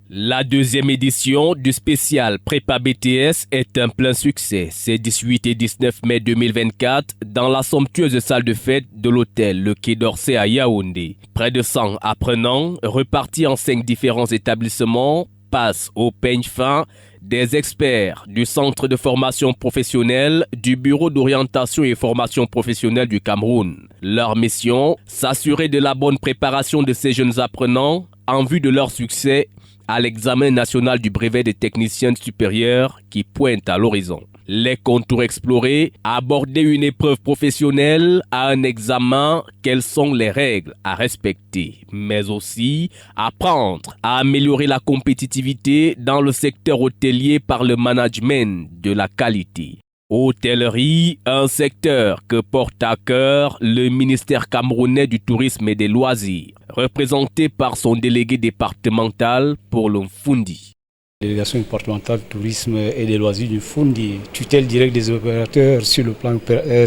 La deuxième édition du spécial Prépa BTS est un plein succès. C'est 18 et 19 mai 2024 dans la somptueuse salle de fête de l'hôtel Le Quai d'Orsay à Yaoundé. Près de 100 apprenants repartis en 5 différents établissements passent au peigne fin des experts du Centre de formation professionnelle du Bureau d'orientation et formation professionnelle du Cameroun. Leur mission, s'assurer de la bonne préparation de ces jeunes apprenants en vue de leur succès à l'examen national du brevet des techniciens supérieurs qui pointe à l'horizon. Les contours explorés, aborder une épreuve professionnelle à un examen, quelles sont les règles à respecter, mais aussi apprendre à améliorer la compétitivité dans le secteur hôtelier par le management de la qualité. Hôtellerie, un secteur que porte à cœur le ministère camerounais du tourisme et des loisirs, représenté par son délégué départemental pour le Mfundi. Délégation départementale du tourisme et des loisirs du Mfundi, tutelle directe des opérateurs sur le plan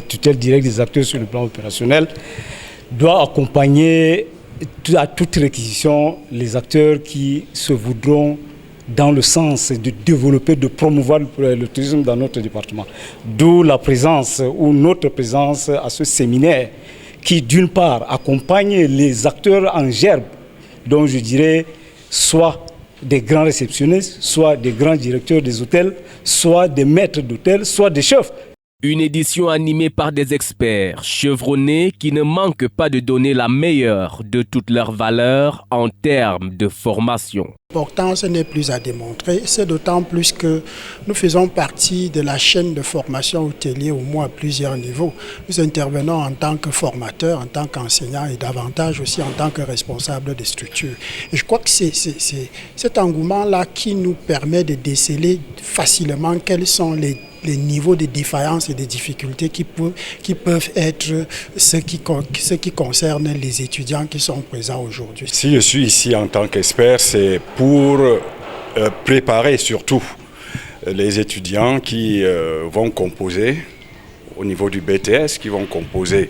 tutelle directe des acteurs sur le plan opérationnel, doit accompagner à toute réquisition les acteurs qui se voudront dans le sens de développer, de promouvoir le tourisme dans notre département. D'où la présence ou notre présence à ce séminaire qui, d'une part, accompagne les acteurs en gerbe, dont je dirais soit des grands réceptionnistes, soit des grands directeurs des hôtels, soit des maîtres d'hôtel, soit des chefs. Une édition animée par des experts chevronnés qui ne manquent pas de donner la meilleure de toutes leurs valeurs en termes de formation. L'importance n'est plus à démontrer, c'est d'autant plus que nous faisons partie de la chaîne de formation hôtelière au moins à plusieurs niveaux. Nous intervenons en tant que formateurs, en tant qu'enseignants et davantage aussi en tant que responsables des structures. Et je crois que c'est cet engouement-là qui nous permet de déceler facilement quels sont les niveaux de défaillance et de difficultés qui peuvent être ce qui concerne les étudiants qui sont présents aujourd'hui. Si je suis ici en tant qu'expert, c'est pour préparer surtout les étudiants qui vont composer au niveau du BTS, qui vont composer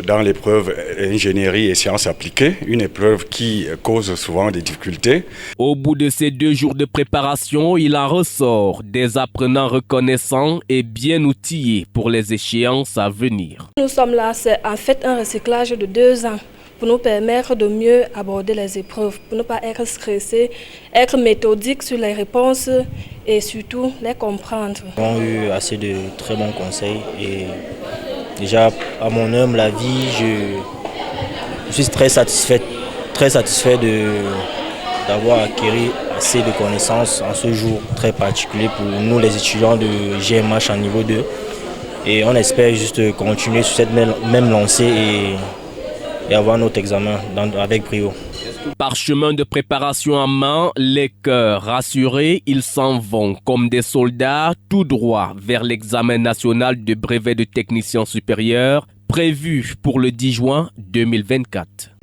dans l'épreuve ingénierie et sciences appliquées, une épreuve qui cause souvent des difficultés. Au bout de ces 2 jours de préparation, il en ressort des apprenants reconnaissants et bien outillés pour les échéances à venir. Nous sommes là, c'est en fait un recyclage de 2 ans pour nous permettre de mieux aborder les épreuves, pour ne pas être stressé, être méthodique sur les réponses et surtout les comprendre. Nous avons eu assez de très bons conseils et déjà, à mon humble avis, je suis très satisfait d'avoir acquis assez de connaissances en ce jour très particulier pour nous les étudiants de GMH en niveau 2. Et on espère juste continuer sur cette même lancée et avoir notre examen avec brio. Par chemin de préparation en main, les cœurs rassurés, ils s'en vont comme des soldats tout droit vers l'examen national de brevet de technicien supérieur prévu pour le 10 juin 2024.